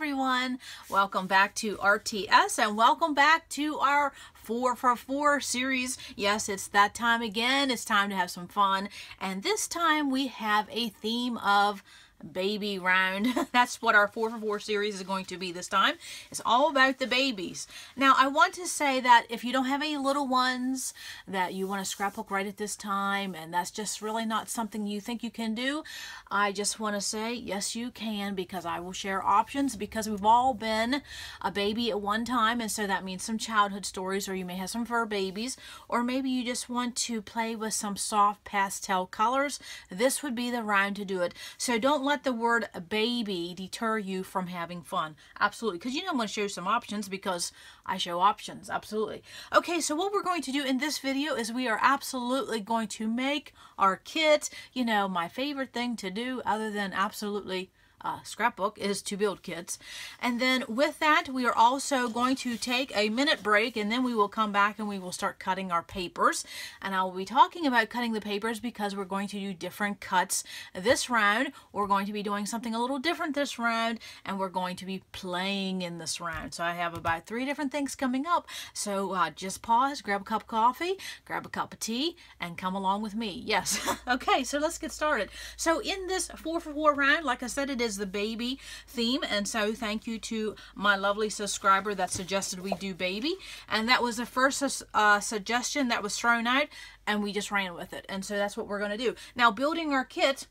everyone, welcome back to RTS and welcome back to our 4 for 4 series. Yes, it's that time again. It's time to have some fun, and this time we have a theme of baby round. That's what our 4 for 4 series is going to be this time. It's all about the babies. Now, I want to say that if you don't have any little ones that you want to scrapbook right at this time, and that's just really not something you think you can do, I just want to say, yes, you can, because I will share options, because we've all been a baby at one time, and so that means some childhood stories, or you may have some fur babies, or maybe you just want to play with some soft pastel colors. This would be the round to do it. So don't let the word baby deter you from having fun. Absolutely. Because I'm going to show you some options, because I show options. Absolutely. Okay, so what we're going to do in this video is we are absolutely going to make our kit. My favorite thing to do, other than absolutely scrapbook, is to build kits. And then with that, we are also going to take a minute break, and then we will come back and we will start cutting our papers. And I will be talking about cutting the papers because we're going to do different cuts this round. We're going to be doing something a little different this round, and we're going to be playing in this round. So I have about 3 different things coming up. So just pause, grab a cup of coffee, grab a cup of tea, and come along with me. Yes. Okay, so let's get started. So in this 4 for 4 round, like I said, it is the baby theme, and so thank you to my lovely subscriber that suggested we do baby, and that was the first suggestion that was thrown out, and we just ran with it. And so that's what we're going to do now, building our kit.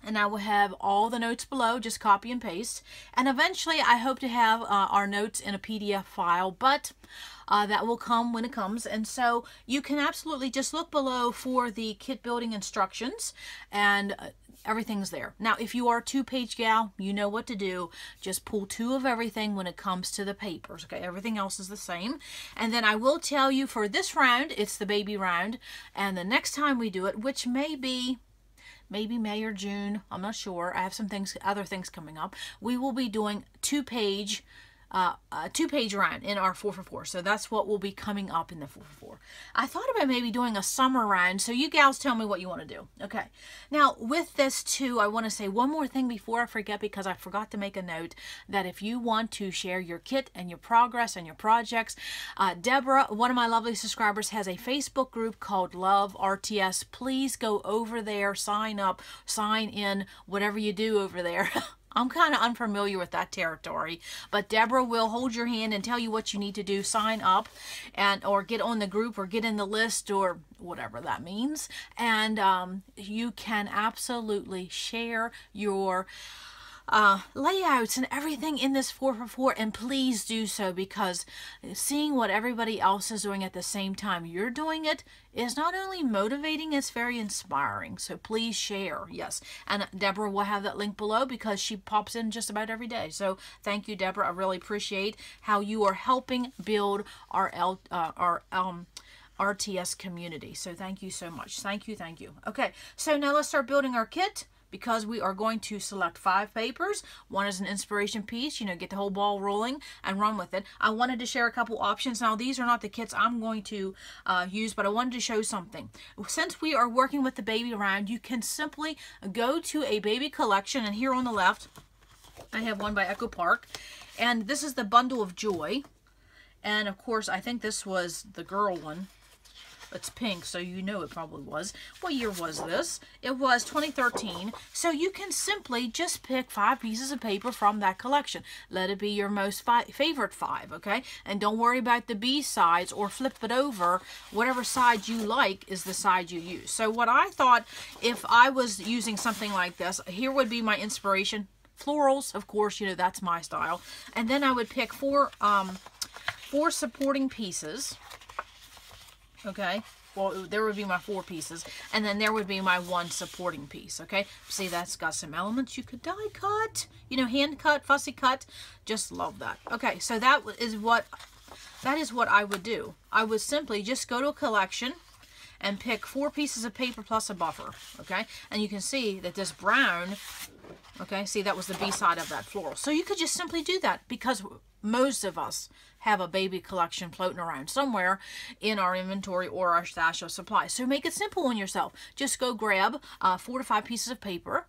And I will have all the notes below, just copy and paste. And eventually I hope to have our notes in a PDF file, but that will come when it comes. And so you can absolutely just look below for the kit building instructions, and everything's there. Now, if you are a 2-page gal, you know what to do. Just pull 2 of everything when it comes to the papers. Okay, everything else is the same. And then I will tell you, for this round, it's the baby round. And the next time we do it, which may be maybe May or June, I'm not sure. I have some other things coming up. We will be doing 2-page round in our 4 for 4. So that's what will be coming up in the 4 for 4. I thought about maybe doing a summer round, so you gals tell me what you want to do. Okay, now with this too, I want to say one more thing before I forget, because I forgot to make a note that if you want to share your kit and your progress and your projects, Deborah, one of my lovely subscribers, has a Facebook group called Love RTS. Please go over there, sign up, sign in, whatever you do over there. I'm kind of unfamiliar with that territory, but Deborah will hold your hand and tell you what you need to do. Sign up, or get on the group, or get in the list, or whatever that means. And you can absolutely share your layouts and everything in this 4 for 4, and please do so, because seeing what everybody else is doing at the same time you're doing it is not only motivating, it's very inspiring. So please share. Yes, and Deborah will have that link below, because she pops in just about every day. So thank you, Deborah. I really appreciate how you are helping build our RTS community. So thank you so much. Thank you. Okay, so now let's start building our kit, because we are going to select 5 papers. One is an inspiration piece, get the whole ball rolling and run with it. I wanted to share a couple options. Now, these are not the kits I'm going to use, but I wanted to show something. Since we are working with the baby round, you can simply go to a baby collection, and here on the left, I have one by Echo Park, and this is the Bundle of Joy. And of course, I think this was the girl one. It's pink, so you know it probably was. What year was this? It was 2013. So you can simply just pick 5 pieces of paper from that collection. Let it be your most favorite 5, okay? And don't worry about the B sides, or flip it over. Whatever side you like is the side you use. So what I thought, if I was using something like this, here would be my inspiration. Florals, of course, that's my style. And then I would pick 4 supporting pieces. Okay, well, there would be my 4 pieces, and then there would be my 1 supporting piece. Okay, see, that's got some elements you could die cut, hand cut, fussy cut. Just love that. Okay, so that is what I would do. I would simply just go to a collection and pick 4 pieces of paper plus a buffer. Okay, and you can see that this brown, okay, see, that was the B side of that floral. So you could just simply do that, because most of us have a baby collection floating around somewhere in our inventory or our stash of supplies. So make it simple on yourself. Just go grab 4 to 5 pieces of paper,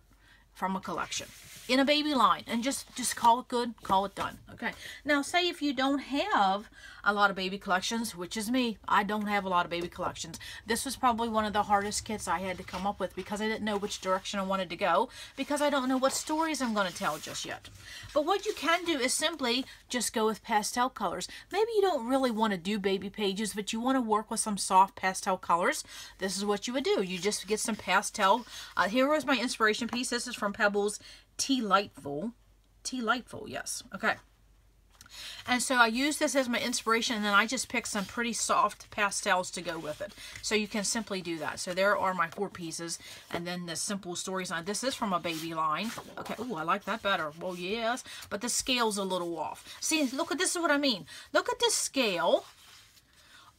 from a collection in a baby line, and just call it good, call it done. Okay, now say if you don't have a lot of baby collections, which is me, I don't have a lot of baby collections. This was probably one of the hardest kits I had to come up with because I didn't know which direction I wanted to go, because I don't know what stories I'm going to tell just yet. But what you can do is simply just go with pastel colors. Maybe you don't really want to do baby pages, but you want to work with some soft pastel colors. This is what you would do. You just get some pastel. Here was my inspiration piece. This is from Pebbles Tea Lightful, yes, okay. And so I use this as my inspiration, and then I just pick some pretty soft pastels to go with it. So you can simply do that. So there are my 4 pieces, and then the simple stories line. This is from a baby line. Okay, oh, I like that better. Well, yes, but the scale's a little off. See, look at this is what I mean. Look at this scale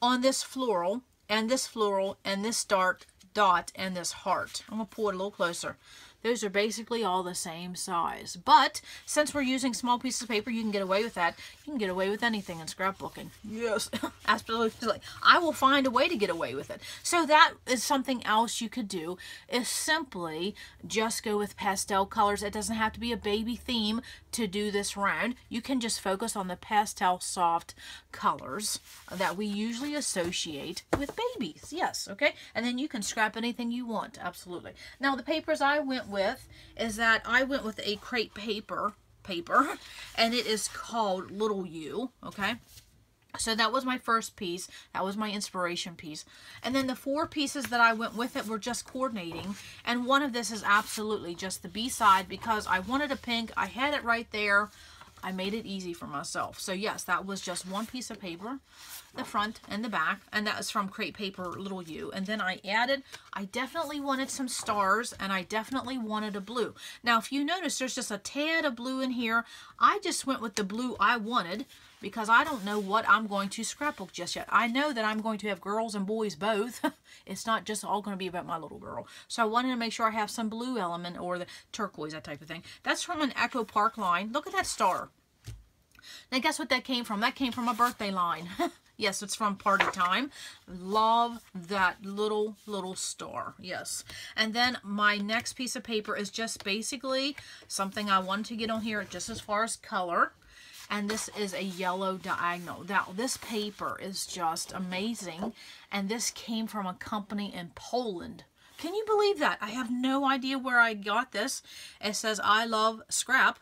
on this floral, and this floral, and this dark dot, and this heart. I'm going to pull it a little closer. Those are basically all the same size. But since we're using small pieces of paper, you can get away with that. You can get away with anything in scrapbooking. Yes, absolutely. I will find a way to get away with it. So that is something else you could do, is simply just go with pastel colors. It doesn't have to be a baby theme to do this round. You can just focus on the pastel soft colors that we usually associate with babies. Yes, okay? And then you can scrap anything you want. Absolutely. Now, the papers I went with is that I went with a crepe paper, and it is called Little U, okay? So that was my first piece. That was my inspiration piece. And then the 4 pieces that I went with it were just coordinating. And one of this is absolutely just the B-side because I wanted a pink. I had it right there. I made it easy for myself. So yes, that was just 1 piece of paper, the front and the back, and that was from Crepe Paper Little U. And then I definitely wanted some stars, and I definitely wanted a blue. Now, if you notice, there's just a tad of blue in here. I just went with the blue I wanted because I don't know what I'm going to scrapbook just yet. I know that I'm going to have girls and boys both. It's not just all going to be about my little girl. So I wanted to make sure I have some blue element or the turquoise, that type of thing. That's from an Echo Park line. Look at that star. Now guess what that came from? That came from a birthday line. Yes, it's from Party Time. Love that little star. Yes. And then my next piece of paper is just basically something I wanted to get on here just as far as color. And this is a yellow diagonal. Now, this paper is just amazing. And this came from a company in Poland. Can you believe that? I have no idea where I got this. It says, I love scrap.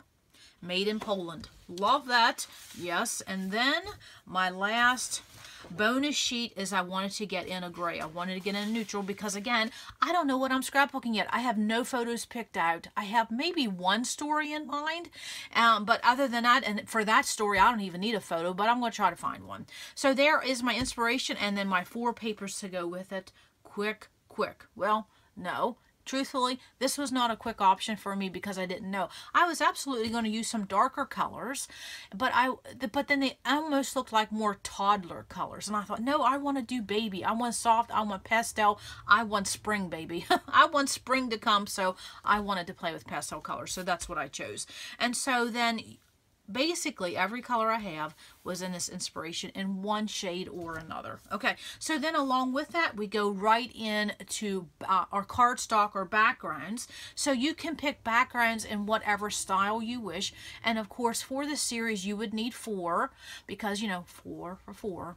Made in Poland. Love that. Yes. And then my last bonus sheet is I wanted to get in a gray. I wanted to get in a neutral because, again, I don't know what I'm scrapbooking yet. I have no photos picked out. I have maybe 1 story in mind. But other than that, and for that story, I don't even need a photo, but I'm going to try to find one. So there is my inspiration and then my 4 papers to go with it. Quick. Well, no. Truthfully, this was not a quick option for me because I didn't know. I was absolutely going to use some darker colors, but then they almost looked like more toddler colors. And I thought, no, I want to do baby. I want soft. I want pastel. I want spring, baby. I want spring to come, so I wanted to play with pastel colors. So that's what I chose. And so then basically every color I have was in this inspiration in 1 shade or another. Okay, so then along with that, we go right into our cardstock or backgrounds. So you can pick backgrounds in whatever style you wish. And of course, for this series, you would need 4 because, you know, 4 for 4.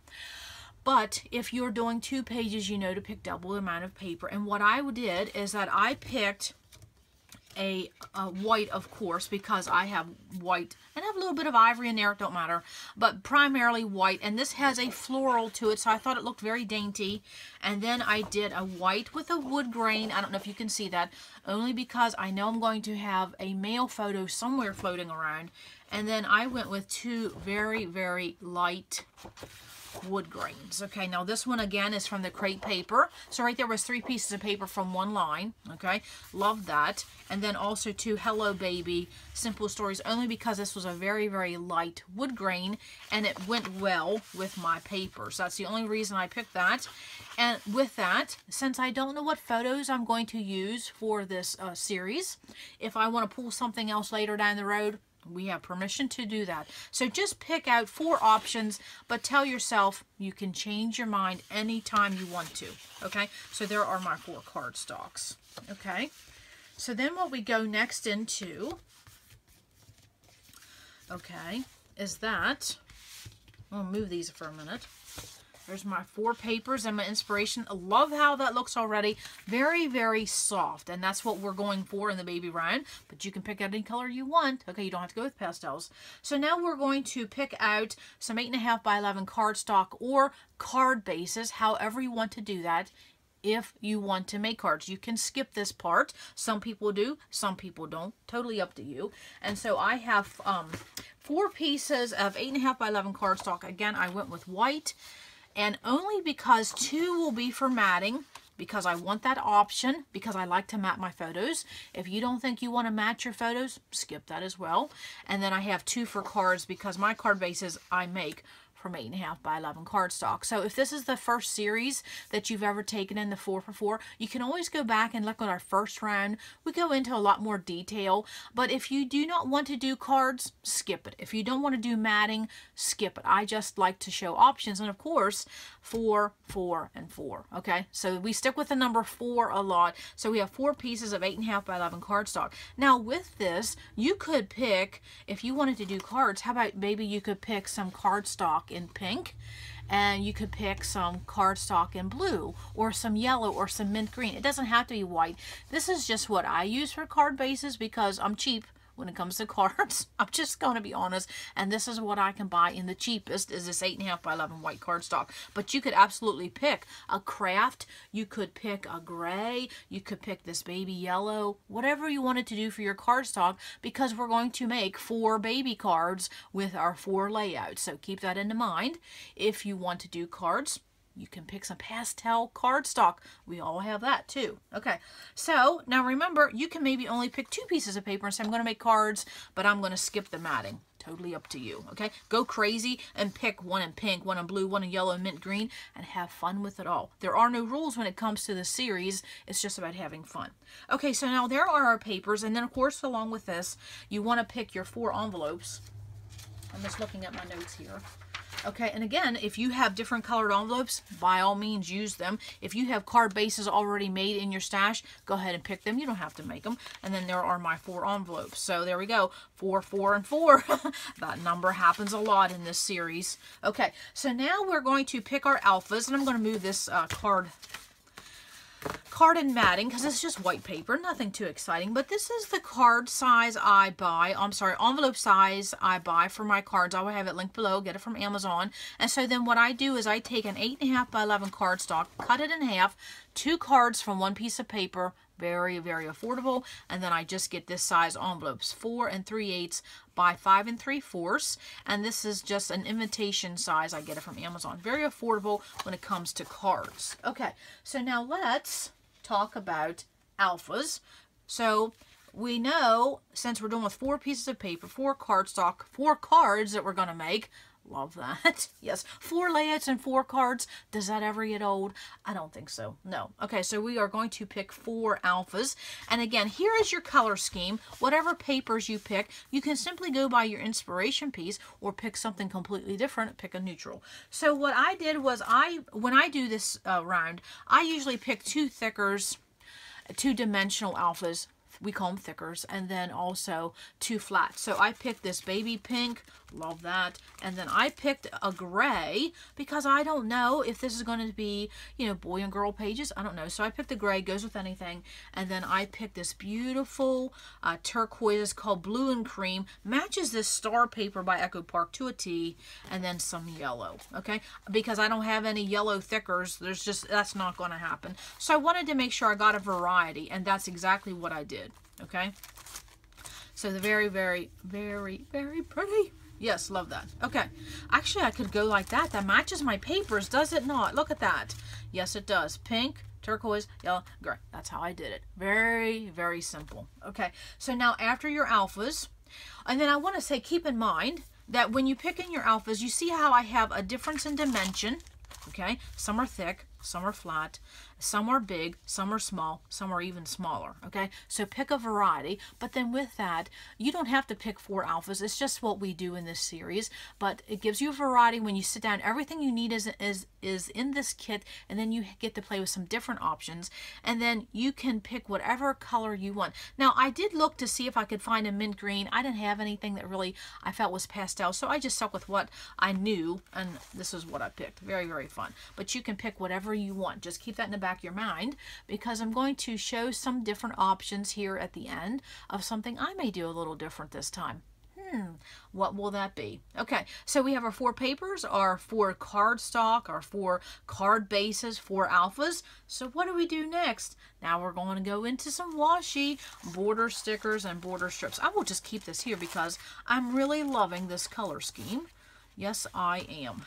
But if you're doing 2 pages, you know to pick double the amount of paper. And what I did is that I picked a white, of course, because I have white and I have a little bit of ivory in there, it don't matter, but primarily white. And this has a floral to it, so I thought it looked very dainty. And then I did a white with a wood grain. I don't know if you can see that, only because I know I'm going to have a male photo somewhere floating around. And then I went with 2 very, very light wood grains. Okay, now this one again is from the crepe paper. So right there was 3 pieces of paper from 1 line. Okay, love that. And then also 2 Hello Baby Simple Stories, only because this was a very, very light wood grain and it went well with my paper. So that's the only reason I picked that. And with that, since I don't know what photos I'm going to use for this series, if I want to pull something else later down the road, we have permission to do that. So just pick out 4 options, but tell yourself you can change your mind anytime you want to. Okay, so there are my 4 cardstocks. Okay, So then what we go next into, okay, is that, I'll move these for a minute. There's my 4 papers and my inspiration. I love how that looks already. Very, very soft. And that's what we're going for in the baby round. But you can pick out any color you want. Okay, you don't have to go with pastels. So now we're going to pick out some 8.5 by 11 cardstock or card bases, however you want to do that. If you want to make cards, you can skip this part. Some people do, some people don't. Totally up to you. And so I have 4 pieces of 8.5 by 11 cardstock. Again, I went with white. And only because 2 will be for matting, because I want that option, because I like to mat my photos. If you don't think you want to match your photos, skip that as well. And then I have 2 for cards, because my card bases I make from 8.5 by 11 cardstock. So if this is the first series that you've ever taken in the 4x4, you can always go back and look at our first round. We go into a lot more detail, but if you do not want to do cards, skip it. If you don't want to do matting, skip it. I just like to show options, and of course 4, 4, and 4. Okay, so we stick with the number 4 a lot. So we have 4 pieces of 8.5 by 11 cardstock. Now with this, you could pick, if you wanted to do cards, how about maybe you could pick some cardstock in pink, and you could pick some cardstock in blue, or some yellow, or some mint green. It doesn't have to be white. This is just what I use for card bases because I'm cheap when it comes to cards. I'm just going to be honest, and this is what I can buy in the cheapest, is this 8.5 by 11 white cardstock. But you could absolutely pick a craft, you could pick a gray, you could pick this baby yellow, whatever you wanted to do for your cardstock, because we're going to make 4 baby cards with our 4 layouts. So keep that in mind. If you want to do cards, you can pick some pastel cardstock. We all have that too. Okay, so now remember, you can maybe only pick 2 pieces of paper and say, I'm going to make cards, but I'm going to skip the matting. Totally up to you. Okay, go crazy and pick 1 in pink, 1 in blue, 1 in yellow, and mint green, and have fun with it all. There are no rules when it comes to the series. It's just about having fun. Okay, so now there are our papers, and then of course along with this, you want to pick your 4 envelopes. I'm just looking at my notes here. Okay, and again, if you have different colored envelopes, by all means use them. If you have card bases already made in your stash, go ahead and pick them. You don't have to make them. And then there are my 4 envelopes. So there we go, 4, 4, and 4. That number happens a lot in this series. Okay, so now we're going to pick our alphas, and I'm going to move this card and matting because it's just white paper, nothing too exciting. But this is the card size I buy, envelope size I buy for my cards. I will have it linked below, get it from Amazon. And so then what I do is I take an 8.5 by 11 cardstock, cut it in half, 2 cards from 1 piece of paper, very, very affordable. And then I just get this size envelopes, 4 3/8 by 5 3/4. And this is just an invitation size. I get it from Amazon. Very affordable when it comes to cards. Okay, so now let's talk about alphas. So we know, since we're doing with 4 pieces of paper, 4 cardstock, 4 cards that we're going to make. Love that. Yes, 4 layouts and 4 cards. Does that ever get old? I don't think so. No. Okay, so we are going to pick 4 alphas. And again, here is your color scheme. Whatever papers you pick, you can simply go by your inspiration piece or pick something completely different, pick a neutral. So what I did was, when I do this round, I usually pick 2 thickers, 2-dimensional alphas. We call them thickers, and then also 2 flats. So I picked this baby pink, love that, and then I picked a gray because I don't know if this is going to be, you know, boy and girl pages. I don't know. So I picked the gray, goes with anything, and then I picked this beautiful turquoise called Blue and Cream, matches this star paper by Echo Park to a T, and then some yellow. Okay, because I don't have any yellow thickers. That's not going to happen. So I wanted to make sure I got a variety, and that's exactly what I did. Okay, so the very, very, very, very pretty. Yes, love that. Okay, actually I could go like that. That matches my papers, does it not? Look at that. Yes, it does. Pink, turquoise, yellow, gray. That's how I did it. Very, very simple. Okay, so now after your alphas, and then I want to say, keep in mind that when you pick in your alphas, you see how I have a difference in dimension. Okay, some are thick, some are flat, some are big, some are small, some are even smaller, okay? So pick a variety, but then with that, you don't have to pick 4 alphas. It's just what we do in this series, but it gives you a variety when you sit down. Everything you need is in this kit, and then you get to play with some different options, and then you can pick whatever color you want. Now, I did look to see if I could find a mint green. I didn't have anything that really I felt was pastel, so I just stuck with what I knew, and this is what I picked. Very, very fun. But you can pick whatever you want. Just keep that in the back of your mind, because I'm going to show some different options here at the end of something I may do a little different this time. What will that be? Okay, so we have our 4 papers, our 4 cardstock, our 4 card bases, 4 alphas. So what do we do next? Now we're going to go into some washi, border stickers, and border strips. I will just keep this here because I'm really loving this color scheme. Yes, I am.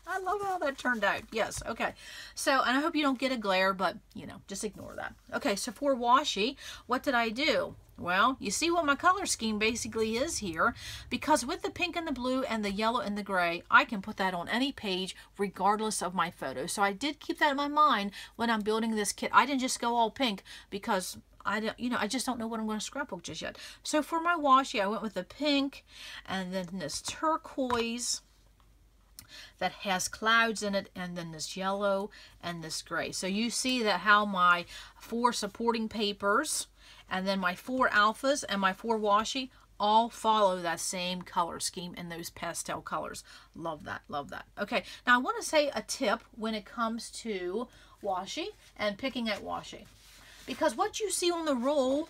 I love how that turned out. Yes, okay. So, and I hope you don't get a glare, but, you know, just ignore that. Okay, so for washi, what did I do? Well, you see what my color scheme basically is here, because with the pink and the blue and the yellow and the gray, I can put that on any page regardless of my photo. So I did keep that in my mind when I'm building this kit. I didn't just go all pink because I just don't know what I'm going to scrapbook just yet. So for my washi, I went with the pink and then this turquoise that has clouds in it, and then this yellow and this gray. So you see that how my 4 supporting papers and then my 4 alphas and my 4 washi all follow that same color scheme in those pastel colors. Love that, love that. Okay, now I want to say a tip when it comes to washi and picking out washi. Because what you see on the roll,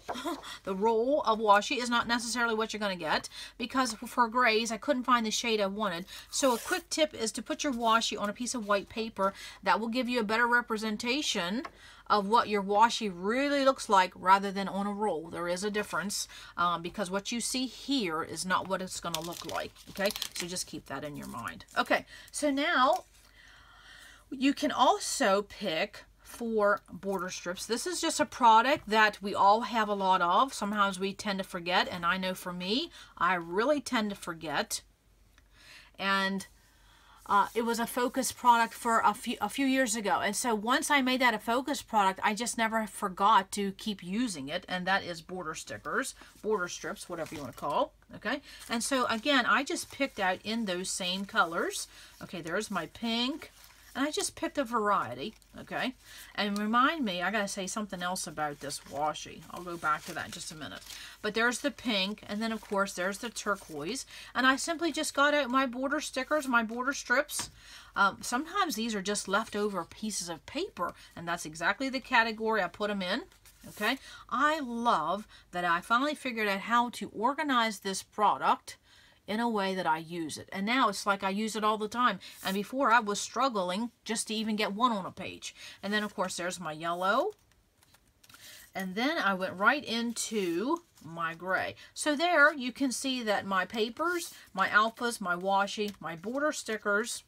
the roll of washi is not necessarily what you're going to get. Because for grays, I couldn't find the shade I wanted. So a quick tip is to put your washi on a piece of white paper. That will give you a better representation of what your washi really looks like rather than on a roll. There is a difference because what you see here is not what it's going to look like. Okay, so just keep that in your mind. Okay, so now you can also pick 4 border strips. This is just a product that we all have a lot of. Sometimes we tend to forget, and I know for me, I really tend to forget. And it was a focus product for a few years ago, and so once I made that a focus product, I just never forgot to keep using it, and that is border stickers, border strips, whatever you want to call. Okay, and so again, I just picked out in those same colors. Okay, there's my pink. And I just picked a variety, okay? And remind me, I got to say something else about this washi. I'll go back to that in just a minute. But there's the pink, and then, of course, there's the turquoise. And I simply just got out my border stickers, my border strips. Sometimes these are just leftover pieces of paper, and that's exactly the category I put them in, okay? I love that I finally figured out how to organize this product in a way that I use it. And now it's like I use it all the time. And before I was struggling just to even get one on a page. And then of course there's my yellow. And then I went right into my gray. So there you can see that my papers, my alphas, my washi, my border stickers,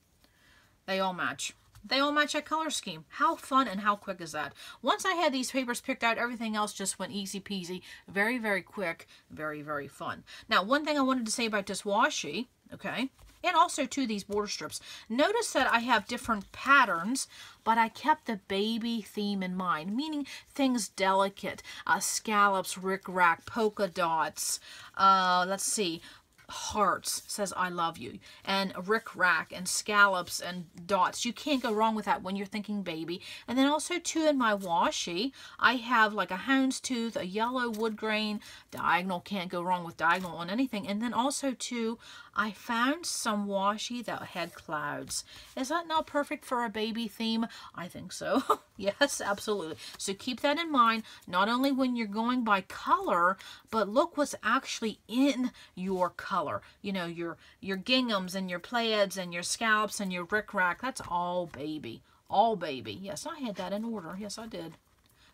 they all match. They all match that color scheme. How fun and how quick is that? Once I had these papers picked out, everything else just went easy peasy. Very, very quick. Very, very fun. Now, one thing I wanted to say about this washi, okay, and also to these border strips. Notice that I have different patterns, but I kept the baby theme in mind, meaning things delicate, scallops, rickrack, polka dots, let's see, hearts says I love you, and rickrack and scallops and dots. You can't go wrong with that when you're thinking baby. And then also too in my washi, I have like a houndstooth, a yellow wood grain, diagonal, can't go wrong with diagonal on anything. And then also too, I found some washi that had clouds. Is that not perfect for a baby theme? I think so. Yes, absolutely. So keep that in mind, not only when you're going by color, but look what's actually in your color. You know, your ginghams and your plaids and your scallops and your rickrack. That's all baby. All baby. Yes, I had that in order. Yes, I did.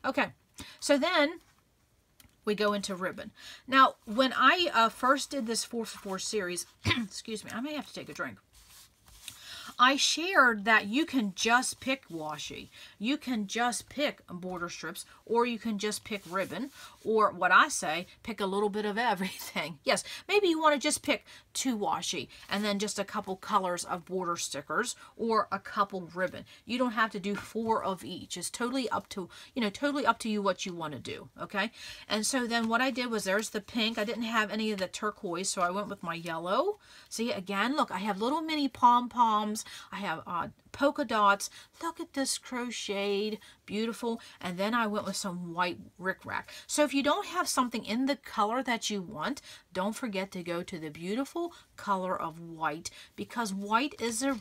Okay, so then we go into ribbon. Now, when I first did this 4for4 series, excuse me, I may have to take a drink. I shared that you can just pick washi, you can just pick border strips, or you can just pick ribbon, or what I say, pick a little bit of everything. Yes, maybe you want to just pick 2 washi and then just a couple colors of border stickers or a couple ribbon. You don't have to do 4 of each. It's totally up to, totally up to you what you want to do, okay? And so then what I did was, there's the pink. I didn't have any of the turquoise, so I went with my yellow. See, again, look, I have little mini pom-poms. I have polka dots. Look at this crocheted, beautiful. And then I went with some white rickrack. So if you don't have something in the color that you want, don't forget to go to the beautiful color of white, because white is a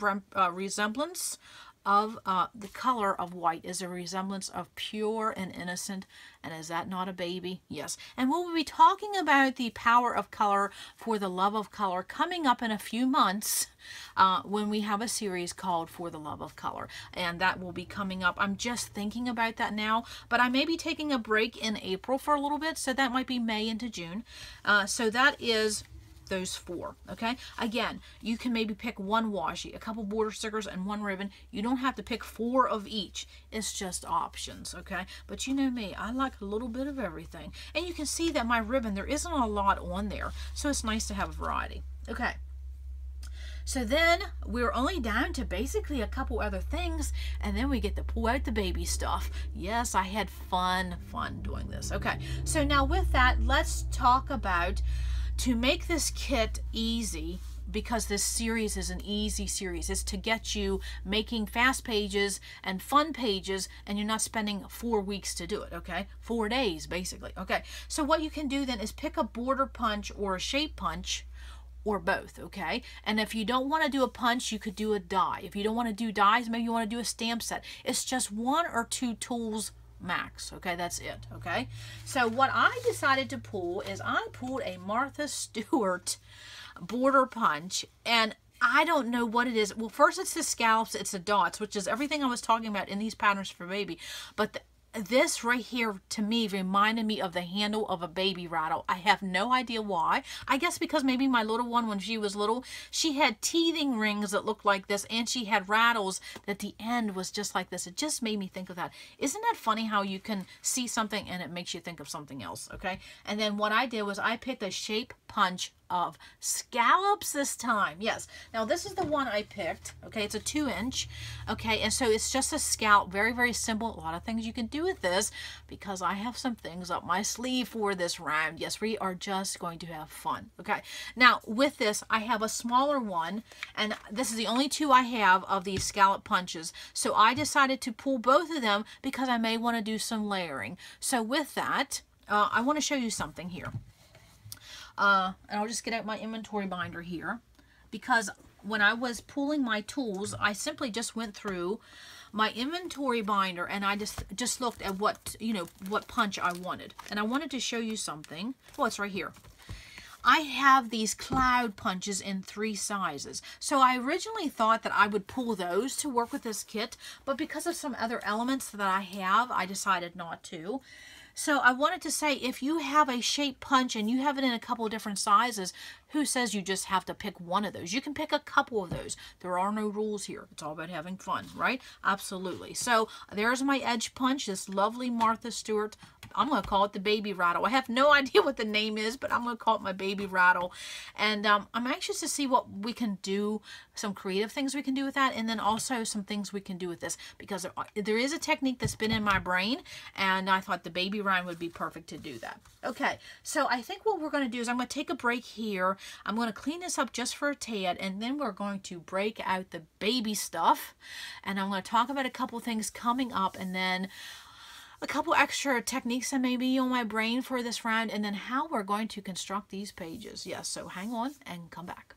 resemblance of the color of white is a resemblance of pure and innocent. And is that not a baby? Yes. And we'll be talking about the power of color for the love of color coming up in a few months when we have a series called For the Love of Color. And that will be coming up. I'm just thinking about that now, but I may be taking a break in April for a little bit, so that might be May into June. So that is those 4, okay? Again, you can maybe pick 1 washi, a couple border stickers, and 1 ribbon. You don't have to pick 4 of each. It's just options, okay? But you know me, I like a little bit of everything. And you can see that my ribbon, there isn't a lot on there, so it's nice to have a variety. Okay. So then we're only down to basically a couple other things, and then we get to pull out the baby stuff. Yes, I had fun doing this. Okay, so now with that, let's talk about, to make this kit easy, because this series is an easy series. It's to get you making fast pages and fun pages, and you're not spending 4 weeks to do it, okay? 4 days, basically, okay? So what you can do then is pick a border punch or a shape punch, or both, okay? And if you don't want to do a punch, you could do a die. If you don't want to do dies, maybe you want to do a stamp set. It's just 1 or 2 tools max, okay? That's it, okay? So what I decided to pull is, I pulled a Martha Stewart border punch, and I don't know what it is. Well, first it's the scallops, it's the dots, which is everything I was talking about in these patterns for baby. But this right here, to me, reminded me of the handle of a baby rattle. I have no idea why. I guess because maybe my little one, when she was little, she had teething rings that looked like this, and she had rattles that the end was just like this. It just made me think of that. Isn't that funny how you can see something and it makes you think of something else, okay? And then what I did was I picked a shape punch of scallops this time. Yes, now this is the one I picked, okay? It's a 2-inch, okay? And so it's just a scallop, very simple. A lot of things you can do with this, because I have some things up my sleeve for this round. Yes, we are just going to have fun, okay? Now with this, I have a smaller one, and this is the only 2 I have of these scallop punches, so I decided to pull both of them because I may want to do some layering. So with that, I want to show you something here. And I'll just get out my inventory binder here, because when I was pulling my tools, I simply just went through my inventory binder and I just looked at what, what punch I wanted. And I wanted to show you something. Oh, it's right here. I have these cloud punches in 3 sizes. So I originally thought that I would pull those to work with this kit, but because of some other elements that I have, I decided not to. So I wanted to say, if you have a shape punch and you have it in a couple of different sizes, who says you just have to pick one of those? You can pick a couple of those. There are no rules here. It's all about having fun, right? Absolutely. So there's my edge punch, this lovely Martha Stewart. I'm going to call it the baby rattle. I have no idea what the name is, but I'm going to call it my baby rattle. And I'm anxious to see what we can do, some creative things we can do with that, and then also some things we can do with this, because there is a technique that's been in my brain, and I thought the baby round would be perfect to do that. Okay, so I think what we're going to do is I'm going to take a break here. I'm going to clean this up just for a tad, and then we're going to break out the baby stuff, and I'm going to talk about a couple things coming up, and then a couple extra techniques that may be on my brain for this round, and then how we're going to construct these pages. Yes, so hang on and come back.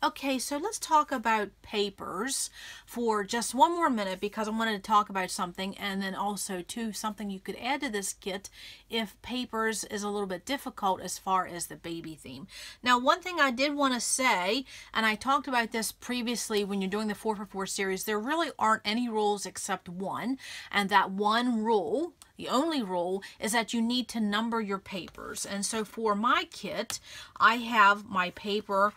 Okay, so let's talk about papers for just one more minute, because I wanted to talk about something, and then also too something you could add to this kit if papers is a little bit difficult as far as the baby theme. Now, one thing I did want to say, and I talked about this previously when you're doing the 4for4 series, there really aren't any rules except one, and that one rule, the only rule, is that you need to number your papers. And so for my kit, I have my paper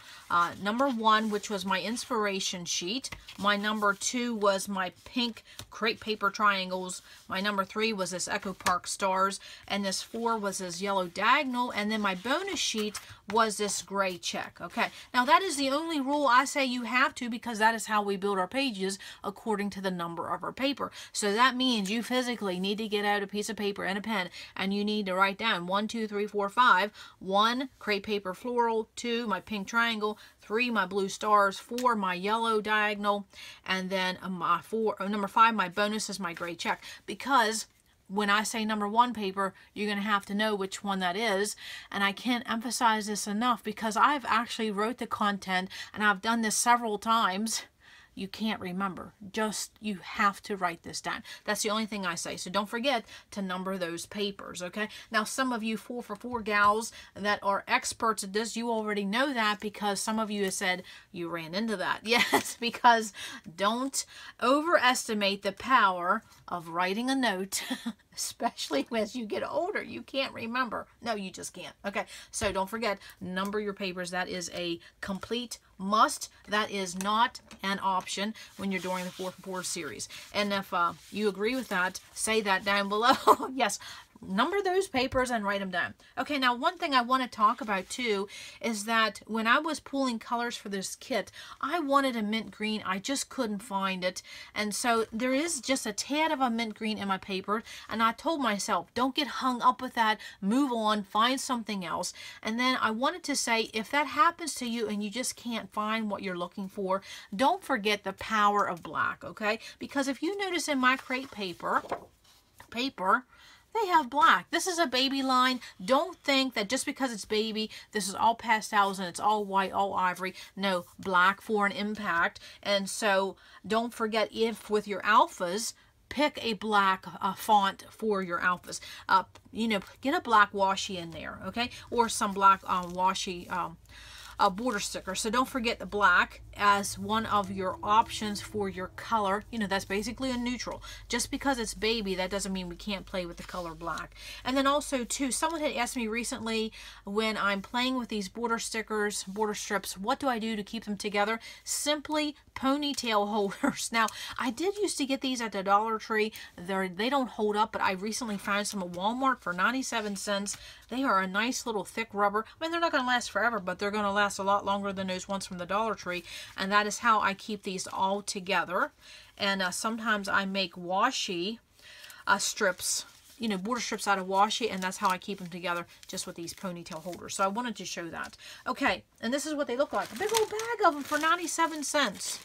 number 1, which was my inspiration sheet. My number 2 was my pink crepe paper triangles. My number 3 was this Echo Park stars. And this 4 was this yellow diagonal. And then my bonus sheet was this gray check. Okay, now that is the only rule I say you have to, because that is how we build our pages according to the number of our paper. So that means you physically need to get out a piece of paper and a pen, and you need to write down 1, 2, 3, 4, 5. 1, crepe paper floral. 2, my pink triangle. 3, my blue stars. 4, my yellow diagonal. And then number 5, my bonus is my gray check. Because when I say number 1 paper, you're going to have to know which one that is. And I can't emphasize this enough, because I've actually wrote the content and I've done this several times. You can't remember. Just, you have to write this down. That's the only thing I say. So don't forget to number those papers, okay? Now, some of you 4for4 gals that are experts at this, you already know that, because some of you have said you ran into that. Yes, because don't overestimate the power of writing a note, especially as you get older. You can't remember. No, you just can't. Okay, so don't forget, number your papers. That is a complete must. That is not an option when you're doing the 4for4 series. And if you agree with that, say that down below. Yes, number those papers and write them down. Okay, now one thing I want to talk about too is that when I was pulling colors for this kit, I wanted a mint green. I just couldn't find it. And so there is just a tad of a mint green in my paper. And I told myself, don't get hung up with that. Move on, find something else. And then I wanted to say, if that happens to you and you just can't find what you're looking for, don't forget the power of black, okay? Because if you notice in my crepe paper, they have black. This is a baby line. Don't think that just because it's baby, this is all pastels and it's all white, all ivory. No, black for an impact. And so don't forget, if with your alphas, pick a black font for your alphas. You know, get a black washi in there, okay? Or some black washi border sticker. So don't forget the black as one of your options for your color. You know, that's basically a neutral. Just because it's baby, that doesn't mean we can't play with the color black. And then also too, someone had asked me recently, when I'm playing with these border stickers, border strips, what do I do to keep them together? Simply ponytail holders. Now, I did used to get these at the Dollar Tree. They don't hold up, but I recently found some at Walmart for 97 cents. They are a nice little thick rubber. I mean, they're not going to last forever, but they're going to last a lot longer than those ones from the Dollar Tree. And that is how I keep these all together. And sometimes I make washi strips, you know, border strips out of washi, and that's how I keep them together, just with these ponytail holders. So I wanted to show that. Okay, and this is what they look like. A big old bag of them for 97 cents.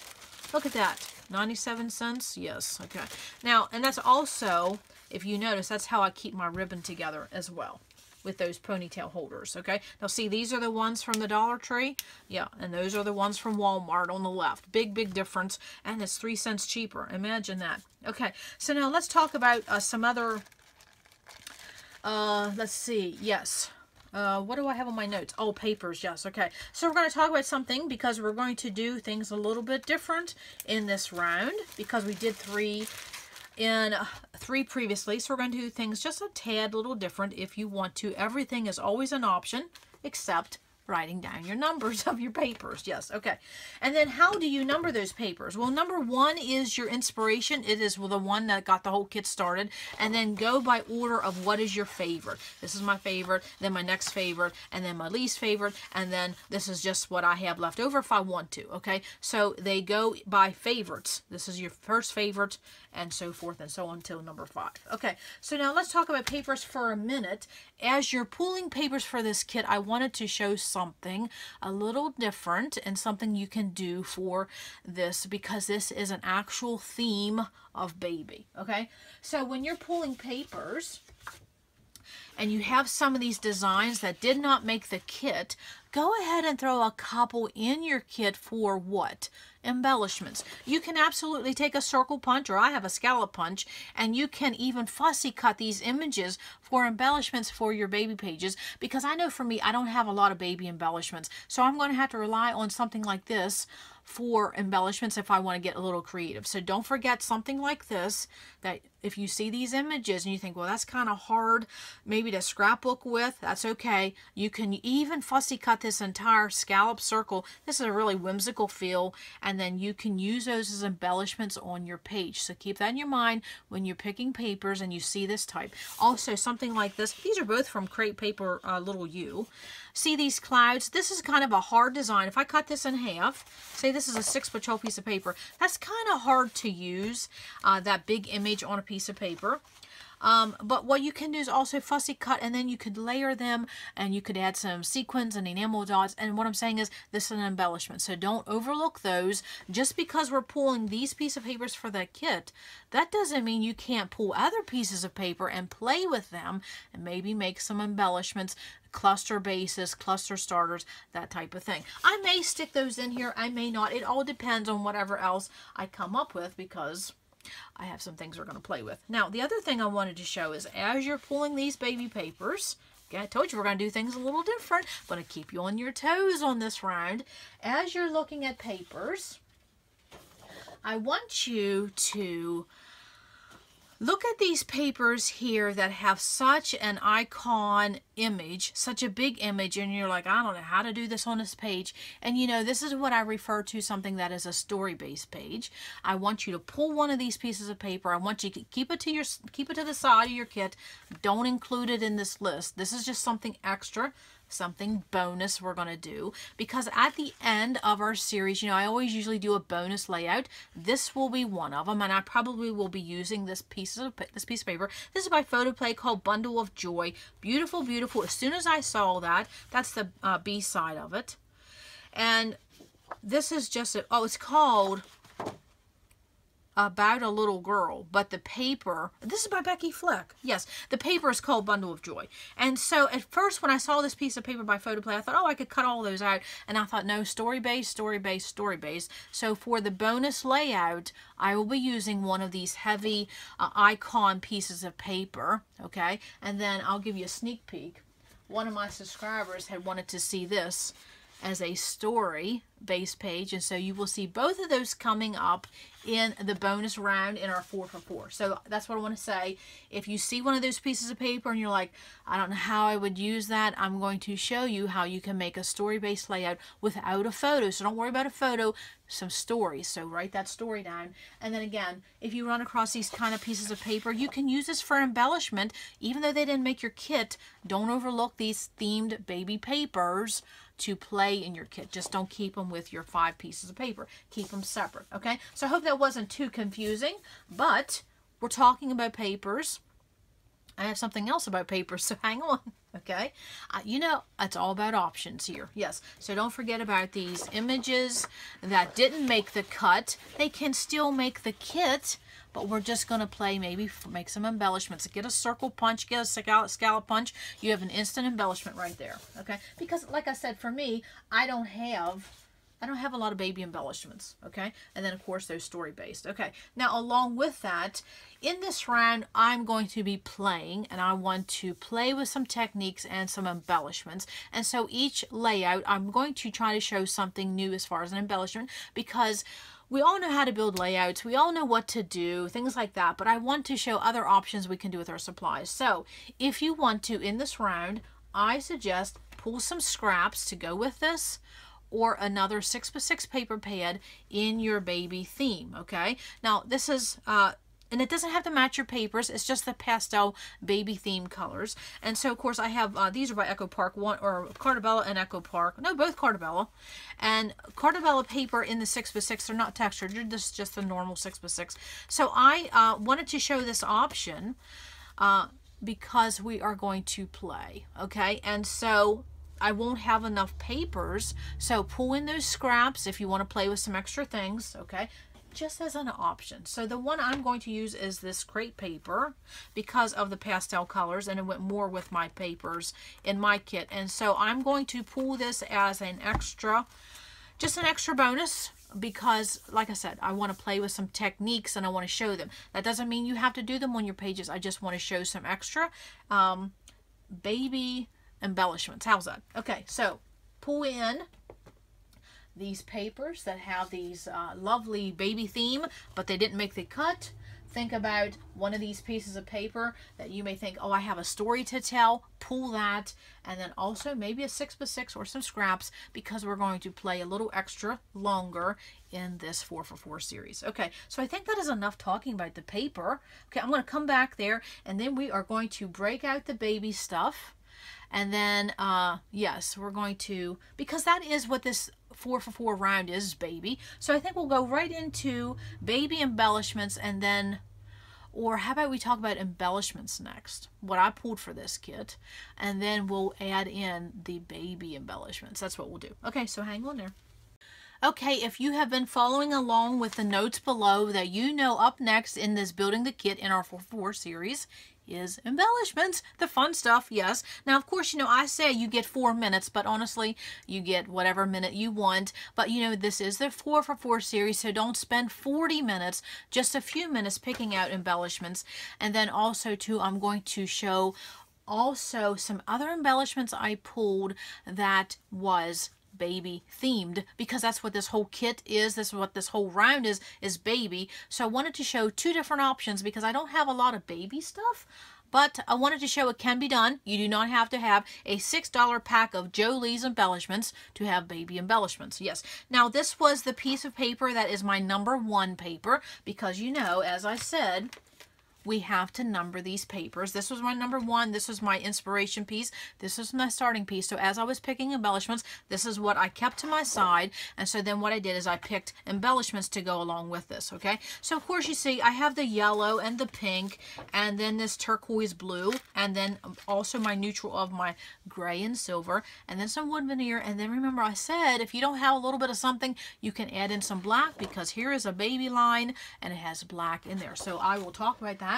Look at that. 97 cents? Yes. Okay. Now, and that's also, if you notice, that's how I keep my ribbon together as well, with those ponytail holders. Okay, now see, these are the ones from the Dollar Tree. Yeah, and those are the ones from Walmart on the left. Big difference, and it's 3 cents cheaper. Imagine that. Okay, so now let's talk about some other, let's see, yes. What do I have on my notes? Oh, papers, yes, okay. So we're going to talk about something, because we're going to do things a little bit different in this round, because we did 3 previously. So we're going to do things just a tad little different if you want to. Everything is always an option, except writing down your numbers of your papers. Yes, okay. And then how do you number those papers? Well, number 1 is your inspiration. It is the one that got the whole kit started. And then go by order of what is your favorite. This is my favorite, then my next favorite, and then my least favorite, and then this is just what I have left over if I want to, okay? So they go by favorites. This is your first favorite, and so forth and so on until number 5. Okay, so now let's talk about papers for a minute. As you're pulling papers for this kit, I wanted to show something a little different and something you can do for this, because this is an actual theme of baby. Okay, so when you're pulling papers and you have some of these designs that did not make the kit, go ahead and throw a couple in your kit for what? Embellishments. You can absolutely take a circle punch, or I have a scallop punch, and you can even fussy cut these images for embellishments for your baby pages, because I know for me, I don't have a lot of baby embellishments, so I'm going to have to rely on something like this for embellishments if I want to get a little creative. So don't forget something like this, that if you see these images and you think, well, that's kind of hard maybe to scrapbook with, that's okay. You can even fussy cut this entire scallop circle. This is a really whimsical feel, and then you can use those as embellishments on your page. So keep that in your mind when you're picking papers and you see this type. Also, something like this, these are both from Crate Paper Little U. See these clouds? This is kind of a hard design. If I cut this in half, say this is a 6x12 piece of paper, that's kind of hard to use, that big image on a piece of paper. But what you can do is also fussy cut, and then you could layer them, and you could add some sequins and enamel dots. And what I'm saying is this is an embellishment, so don't overlook those. Just because we're pulling these pieces of papers for the kit, that doesn't mean you can't pull other pieces of paper and play with them and maybe make some embellishments, cluster bases, cluster starters, that type of thing. I may stick those in here, I may not. It all depends on whatever else I come up with, because I have some things we're going to play with. Now, the other thing I wanted to show is as you're pulling these baby papers, okay, I told you we're going to do things a little different. I'm going to keep you on your toes on this round. As you're looking at papers, I want you to look at these papers here that have such an icon image, such a big image, and you're like, I don't know how to do this on this page. And you know, this is what I refer to something that is a story-based page. I want you to pull one of these pieces of paper. I want you to keep it to the side of your kit. Don't include it in this list. This is just something extra, something bonus we're going to do, because at the end of our series, you know, I always usually do a bonus layout. This will be one of them, and I probably will be using this piece of paper. This is by Photoplay, called Bundle of Joy. Beautiful, beautiful. As soon as I saw that, that's the B side of it. And this is just it's called About a Little Girl, but the paper, this is by Becky Fleck. Yes, the paper is called Bundle of Joy. And so at first when I saw this piece of paper by Photoplay, I thought, oh, I could cut all those out. And I thought, no, story-based, story-based, story-based. So for the bonus layout, I will be using one of these heavy icon pieces of paper, okay? And then I'll give you a sneak peek. One of my subscribers had wanted to see this as a story-based page, and so you will see both of those coming up in the bonus round in our 4x4. So that's what I want to say. If you see one of those pieces of paper and you're like, I don't know how I would use that, I'm going to show you how you can make a story-based layout without a photo. So don't worry about a photo, some stories. So write that story down. And then again, if you run across these kind of pieces of paper, you can use this for embellishment. Even though they didn't make your kit, don't overlook these themed baby papers to play in your kit. Just don't keep them with your 5 pieces of paper. Keep them separate, okay? So I hope that wasn't too confusing, but we're talking about papers. I have something else about papers, so hang on, okay? You know, it's all about options here. Yes, so don't forget about these images that didn't make the cut. They can still make the kit, but we're just going to play, maybe make some embellishments. Get a circle punch, get a scallop punch. You have an instant embellishment right there, okay? Because like I said, for me, I don't have a lot of baby embellishments, okay? And then, of course, those story-based. Okay, now along with that, in this round, I'm going to be playing, and I want to play with some techniques and some embellishments. And so each layout, I'm going to try to show something new as far as an embellishment, because we all know how to build layouts. We all know what to do, things like that. But I want to show other options we can do with our supplies. So if you want to, in this round, I suggest pull some scraps to go with this, or another 6x6 paper pad in your baby theme, okay? Now, this is, and it doesn't have to match your papers. It's just the pastel baby theme colors. And so, of course, I have, these are by Echo Park, or Cardabella and Echo Park. No, both Cardabella. And Cardabella paper in the 6x6, they're not textured. This is just the normal 6x6. So I wanted to show this option because we are going to play, okay? And so I won't have enough papers, so pull in those scraps if you want to play with some extra things, okay, just as an option. So the one I'm going to use is this Crate paper because of the pastel colors, and it went more with my papers in my kit. And so I'm going to pull this as an extra, just an extra bonus, because like I said, I want to play with some techniques and I want to show them. That doesn't mean you have to do them on your pages. I just want to show some extra baby embellishments. How's that? Okay, so pull in these papers that have these lovely baby theme, but they didn't make the cut. Think about one of these pieces of paper that you may think, oh, I have a story to tell. Pull that, and then also maybe a 6x6 or some scraps, because we're going to play a little extra longer in this 4for4 series. Okay, so I think that is enough talking about the paper. Okay, I'm going to come back there, and then we are going to break out the baby stuff. And then, yes, we're going to, because that is what this 4for4 round is, baby. So I think we'll go right into baby embellishments, and then, or how about we talk about embellishments next, what I pulled for this kit, and then we'll add in the baby embellishments. That's what we'll do. Okay, so hang on there. Okay, if you have been following along with the notes below, that you know up next in this Building the Kit in our 4for4 series is embellishments, the fun stuff, yes. Now, of course, you know, I say you get 4 minutes, but honestly, you get whatever minute you want. But, you know, this is the 4for4 series, so don't spend 40 minutes, just a few minutes picking out embellishments. And then also, too, I'm going to show also some other embellishments I pulled that was baby themed, because that's what this whole kit is. This is what this whole round is baby. So I wanted to show 2 different options, because I don't have a lot of baby stuff, but I wanted to show it can be done. You do not have to have a $6 pack of Jolie's embellishments to have baby embellishments. Yes. Now, this was the piece of paper that is my #1 paper, because, you know, as I said, we have to number these papers. This was my #1. This was my inspiration piece. This is my starting piece. So as I was picking embellishments, this is what I kept to my side. And so then what I did is I picked embellishments to go along with this, okay? So of course you see I have the yellow and the pink, and then this turquoise blue, and then also my neutral of my gray and silver, and then some wood veneer. And then remember I said if you don't have a little bit of something, you can add in some black, because here is a baby line and it has black in there. So I will talk about that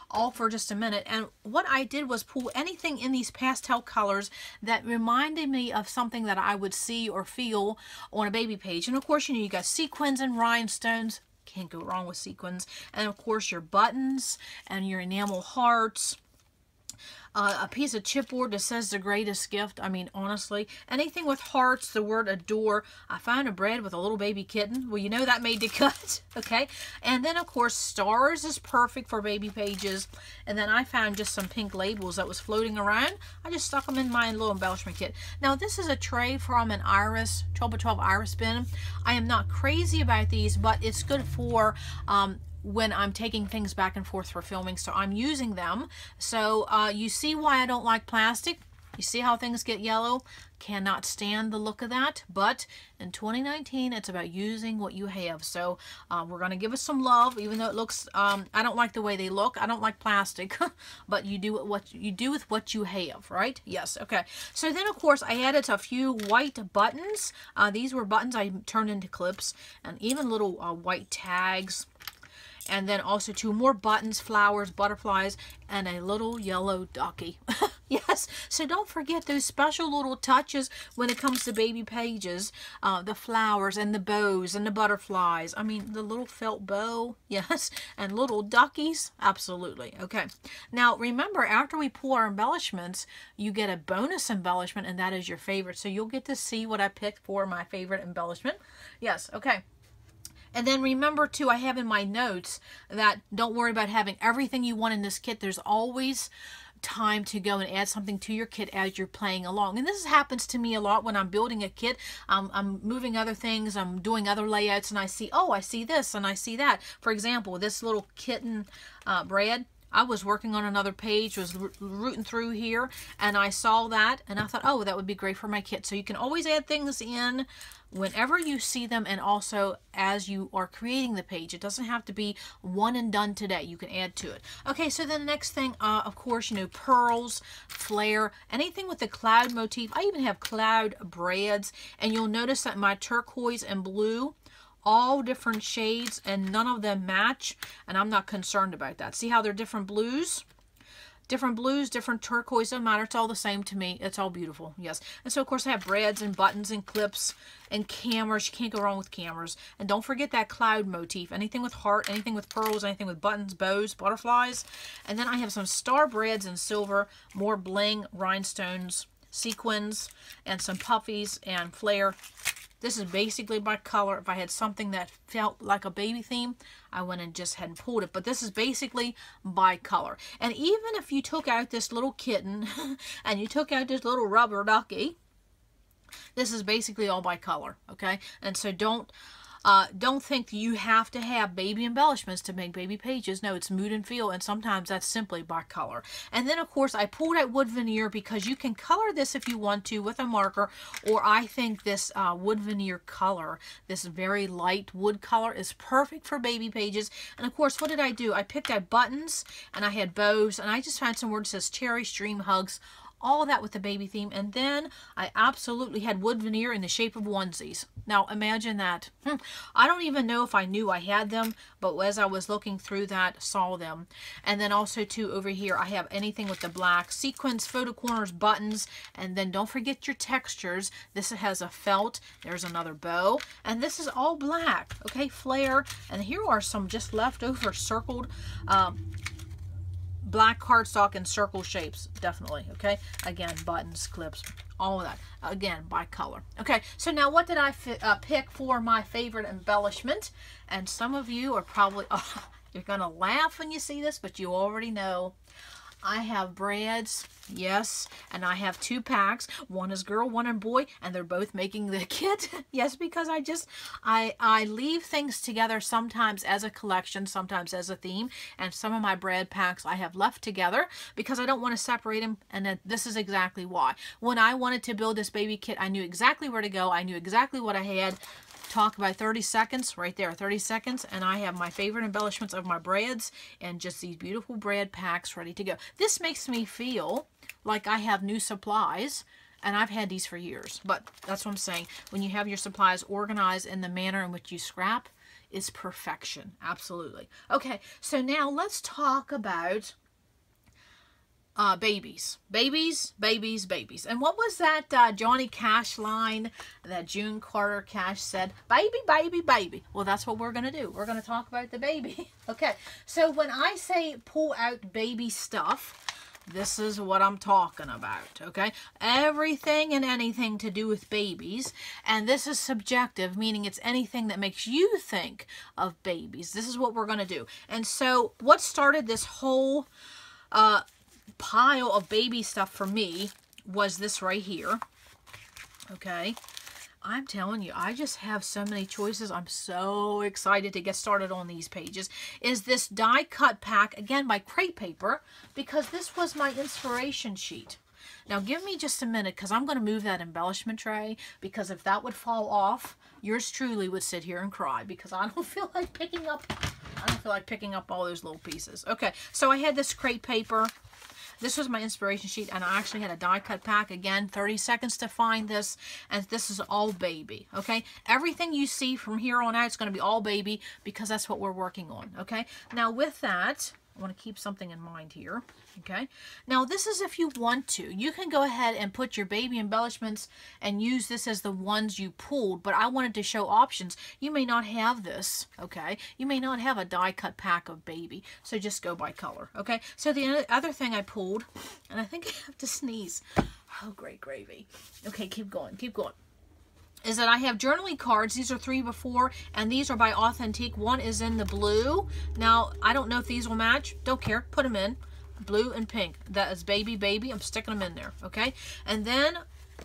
all for just a minute. And what I did was pull anything in these pastel colors that reminded me of something that I would see or feel on a baby page. And of course, you know, you got sequins and rhinestones. Can't go wrong with sequins. And of course, your buttons and your enamel hearts. A piece of chipboard that says the greatest gift. I mean, honestly, anything with hearts, the word adore. I found a bread with a little baby kitten. Well, you know that made the cut, okay? And then, of course, stars is perfect for baby pages. And then I found just some pink labels that was floating around. I just stuck them in my little embellishment kit. Now, this is a tray from an Iris, 12x12 Iris bin. I am not crazy about these, but it's good for when I'm taking things back and forth for filming, so I'm using them. So you see why I don't like plastic. You see how things get yellow? Cannot stand the look of that. But in 2019, it's about using what you have. So we're going to give us some love, even though it looks, I don't like the way they look. I don't like plastic, but you do what you do with what you have, right? Yes, okay. So then, of course, I added a few white buttons. These were buttons I turned into clips, and even little white tags. And then also 2 more buttons, flowers, butterflies, and a little yellow ducky. Yes, so don't forget those special little touches when it comes to baby pages. The flowers and the bows and the butterflies. I mean, the little felt bow, yes, and little duckies, absolutely. Okay, now remember, after we pull our embellishments, you get a bonus embellishment, and that is your favorite. So you'll get to see what I picked for my favorite embellishment. Yes, okay. And then remember, too, I have in my notes that don't worry about having everything you want in this kit. There's always time to go and add something to your kit as you're playing along. And this happens to me a lot when I'm building a kit. I'm moving other things, I'm doing other layouts, and I see, oh, I see this and I see that. For example, this little kitten bread. I was working on another page, was rooting through here, and I saw that, and I thought, oh, that would be great for my kit. So you can always add things in whenever you see them, and also as you are creating the page. It doesn't have to be one and done today. You can add to it. Okay, so then the next thing, of course, you know, pearls, flare, anything with the cloud motif. I even have cloud breads, and you'll notice that my turquoise and blue, all different shades, and none of them match, and I'm not concerned about that. See how they're different blues? Different blues, different turquoise, doesn't matter. It's all the same to me. It's all beautiful, yes. And so, of course, I have breads and buttons and clips and cameras. You can't go wrong with cameras. And don't forget that cloud motif. Anything with heart, anything with pearls, anything with buttons, bows, butterflies. And then I have some star breads in silver, more bling, rhinestones, sequins, and some puffies and flare. This is basically by color. If I had something that felt like a baby theme, I went and just hadn't pulled it. But this is basically by color. And even if you took out this little kitten and you took out this little rubber ducky, this is basically all by color, okay? And so don't think you have to have baby embellishments to make baby pages. No, it's mood and feel, and sometimes that's simply by color. And then, of course, I pulled out wood veneer because you can color this if you want to with a marker, or I think this wood veneer color, this very light wood color, is perfect for baby pages. And, of course, what did I do? I picked out buttons, and I had bows, and I just found some word that says cherry stream hugs, all of that with the baby theme. And then I absolutely had wood veneer in the shape of onesies. Now imagine that. I don't even know if I knew I had them, but as I was looking through that, saw them. And then also too, over here I have anything with the black sequins, photo corners, buttons, and then don't forget your textures. This has a felt, there's another bow, and this is all black, okay, flare. And here are some just leftover circled black cardstock in circle shapes, definitely, okay? Again, buttons, clips, all of that, again, by color. Okay, so now what did I pick for my favorite embellishment? And some of you are probably, oh, you're going to laugh when you see this, but you already know. I have brads, yes, and I have 2 packs. One is girl, one is boy, and they're both making the kit. Yes, because I leave things together sometimes as a collection, sometimes as a theme, and some of my brad packs I have left together because I don't want to separate them, and this is exactly why. When I wanted to build this baby kit, I knew exactly where to go. I knew exactly what I had. Talk about 30 seconds, right there, 30 seconds, and I have my favorite embellishments of my brads and just these beautiful brad packs ready to go. This makes me feel like I have new supplies, and I've had these for years, but that's what I'm saying. When you have your supplies organized in the manner in which you scrap, it's perfection, absolutely. Okay, so now let's talk about babies. And what was that Johnny Cash line that June Carter Cash said? Baby, baby, baby. Well, that's what we're going to do. We're going to talk about the baby. Okay, so when I say pull out baby stuff, this is what I'm talking about, okay? Everything and anything to do with babies, and this is subjective, meaning it's anything that makes you think of babies. This is what we're going to do. And so what started this whole pile of baby stuff for me was this right here, okay? I'm telling you, I just have so many choices. I'm so excited to get started on these pages. Is this die cut pack, again by Crepe Paper, because this was my inspiration sheet. Now give me just a minute, because I'm going to move that embellishment tray, because if that would fall off, yours truly would sit here and cry, because I don't feel like picking up all those little pieces. Okay, so I had this Crepe Paper. This was my inspiration sheet, and I actually had a die cut pack. Again, 30 seconds to find this, and this is all baby, okay? Everything you see from here on out is going to be all baby because that's what we're working on, okay? Now with that, I want to keep something in mind here, okay? Now this is if you want to. You can go ahead and put your baby embellishments and use this as the ones you pulled, but I wanted to show options. You may not have this, okay? You may not have a die cut pack of baby, so just go by color, okay? So the other thing I pulled, and I think I have to sneeze. Oh, great gravy. Okay, keep going, is that I have journaling cards. These are 3x4, and these are by Authentique. One is in the blue. Now, I don't know if these will match. Don't care. Put them in. Blue and pink. That is baby, baby. I'm sticking them in there, okay? And then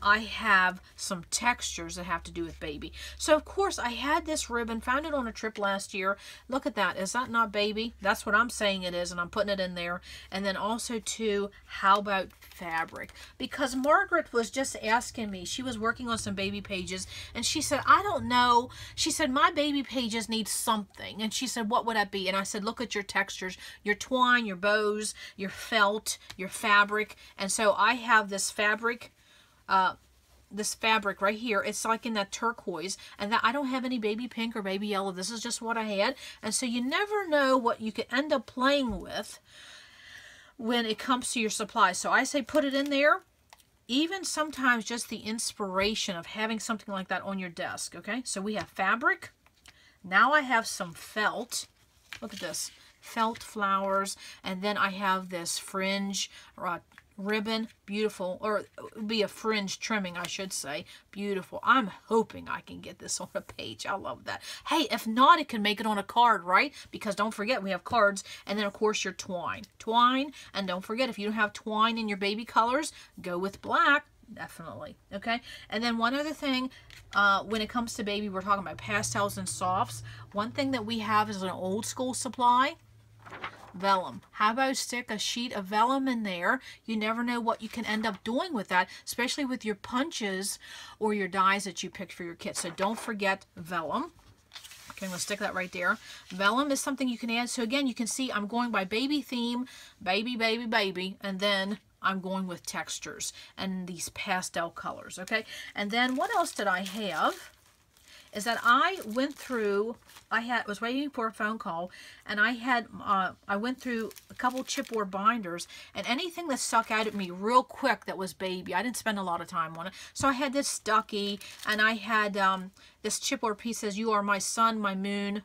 I have some textures that have to do with baby. So, of course, I had this ribbon. Found it on a trip last year. Look at that. Is that not baby? That's what I'm saying it is, and I'm putting it in there. And then also, too, how about fabric? Because Margaret was just asking me. She was working on some baby pages, and she said, I don't know. She said, my baby pages need something. And she said, what would that be? And I said, look at your textures, your twine, your bows, your felt, your fabric. And so I have this fabric right here. It's like in that turquoise, and that I don't have any baby pink or baby yellow. This is just what I had. And so you never know what you could end up playing with when it comes to your supplies. So I say put it in there. Even sometimes just the inspiration of having something like that on your desk, okay? So we have fabric. Now I have some felt. Look at this. Felt flowers. And then I have this fringe ribbon, beautiful, or it would be a fringe trimming, I should say. Beautiful. I'm hoping I can get this on a page. I love that. Hey, if not, it can make it on a card, right? Because don't forget, we have cards, and then of course your twine. Twine, and don't forget, if you don't have twine in your baby colors, go with black. Definitely. Okay. And then one other thing, when it comes to baby, we're talking about pastels and softs. One thing that we have is an old school supply. Vellum. How about stick a sheet of vellum in there? You never know what you can end up doing with that, especially with your punches or your dies that you picked for your kit. So don't forget vellum. Okay, I'm going to stick that right there. Vellum is something you can add. So again, you can see I'm going by baby theme, baby, baby, baby, and then I'm going with textures and these pastel colors, okay? And then what else did I have? Is that I went through, was waiting for a phone call, and I went through a couple chipboard binders, and anything that stuck out at me real quick that was baby, I didn't spend a lot of time on it. So I had this Stucky, and I had this chipboard piece says, "You are my sun, my moon,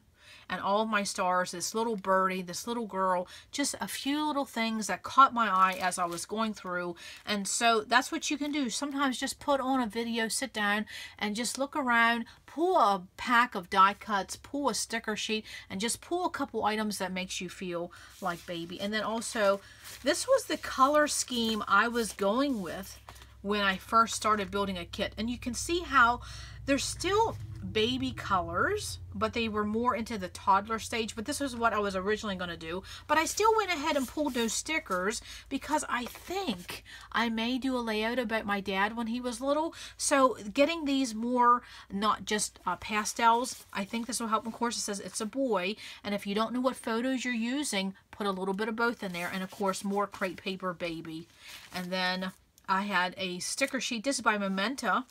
and all my stars," this little birdie, this little girl, just a few little things that caught my eye as I was going through. And so that's what you can do. Sometimes just put on a video, sit down and just look around, pull a pack of die cuts, pull a sticker sheet, and just pull a couple items that makes you feel like baby. And then also, this was the color scheme I was going with when I first started building a kit. And you can see how there's still baby colors, but they were more into the toddler stage. But this is what I was originally going to do. But I still went ahead and pulled those stickers because I think I may do a layout about my dad when he was little. So getting these more, not just pastels, I think this will help. Of course, it says it's a boy. And if you don't know what photos you're using, put a little bit of both in there. And of course, more crepe paper baby. And then I had a sticker sheet. This is by Memento.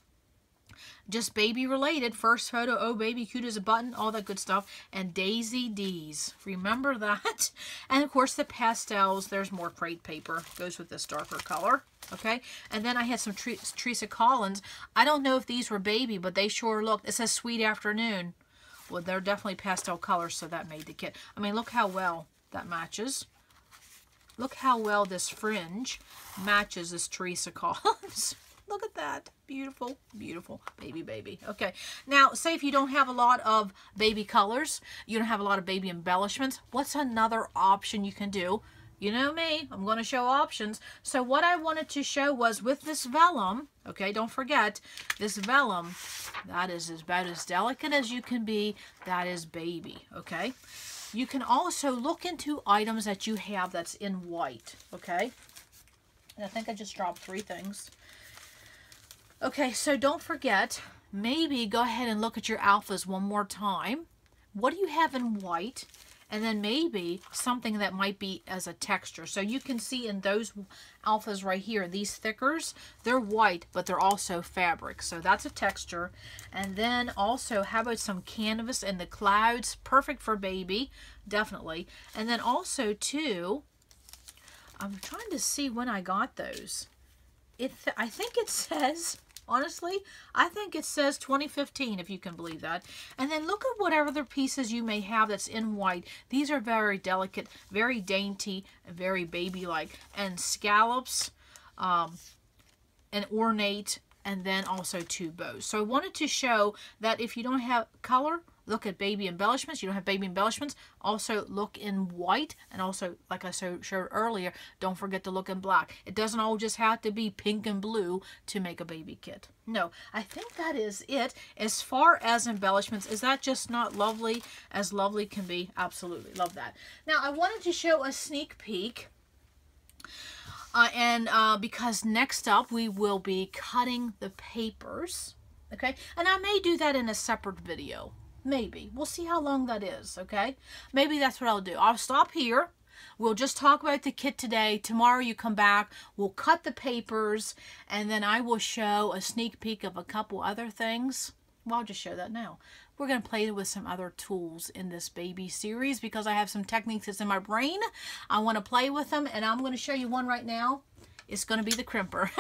Just baby related. First photo, oh baby, cute as a button, all that good stuff. And Daisy D's. Remember that? And of course the pastels, there's more crepe paper. Goes with this darker color. Okay. And then I had some Teresa Collins. I don't know if these were baby, but they sure look. It says Sweet Afternoon. Well, they're definitely pastel colors, so that made the kit. I mean, look how well that matches. Look how well this fringe matches this Teresa Collins. Look at that. Beautiful, beautiful baby, baby. Okay. Now, say if you don't have a lot of baby colors, you don't have a lot of baby embellishments, what's another option you can do? You know me, I'm going to show options. So what I wanted to show was with this vellum, okay, don't forget, this vellum, that is about as delicate as you can be. That is baby, okay? You can also look into items that you have that's in white, okay? And I think I just dropped 3 things. Okay, so don't forget, maybe go ahead and look at your alphas one more time. What do you have in white? And then maybe something that might be as a texture. So you can see in those alphas right here, these thickers, they're white, but they're also fabric. So that's a texture. And then also, how about some canvas in the clouds? Perfect for baby, definitely. And then also, too, I'm trying to see when I got those. I think it says... Honestly, I think it says 2015, if you can believe that. And then look at what other pieces you may have that's in white. These are very delicate, very dainty, very baby-like. And scallops, and ornate, and then also 2 bows. So I wanted to show that if you don't have color, look at baby embellishments. You don't have baby embellishments, also look in white. And also, like I showed earlier, don't forget to look in black. It doesn't all just have to be pink and blue to make a baby kit. No, I think that is it. As far as embellishments, is that just not lovely as lovely can be? Absolutely, love that. Now, I wanted to show a sneak peek. Because next up we will be cutting the papers, okay? And I may do that in a separate video. Maybe. We'll see how long that is, okay? Maybe that's what I'll do. I'll stop here. We'll just talk about the kit today. Tomorrow you come back. We'll cut the papers. And then I will show a sneak peek of a couple other things. Well, I'll just show that now. We're going to play with some other tools in this baby series because I have some techniques that's in my brain. I want to play with them. And I'm going to show you one right now. is going to be the crimper.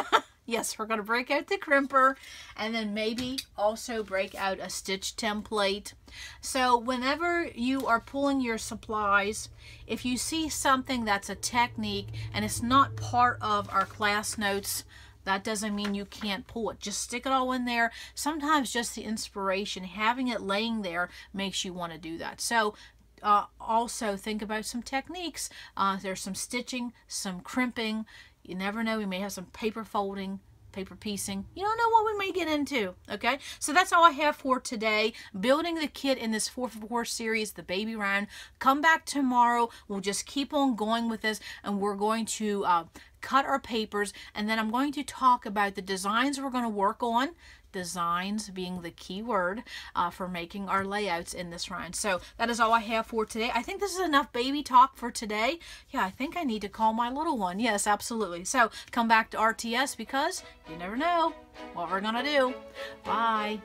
Yes, we're going to break out the crimper and then maybe also break out a stitch template. So whenever you are pulling your supplies, if you see something that's a technique and it's not part of our class notes, that doesn't mean you can't pull it. Just stick it all in there. Sometimes just the inspiration, having it laying there, makes you want to do that. So also think about some techniques. There's some stitching, some crimping. You never know, we may have some paper folding, paper piecing. You don't know what we may get into, okay? So that's all I have for today. Building the kit in this 4for4 series, the baby round. Come back tomorrow. We'll just keep on going with this, and we're going to cut our papers, and then I'm going to talk about the designs we're going to work on. Designs being the key word for making our layouts in this round. So that is all I have for today. I think this is enough baby talk for today. Yeah, I think I need to call my little one. Yes, absolutely. So come back to RTS because you never know what we're gonna do. Bye.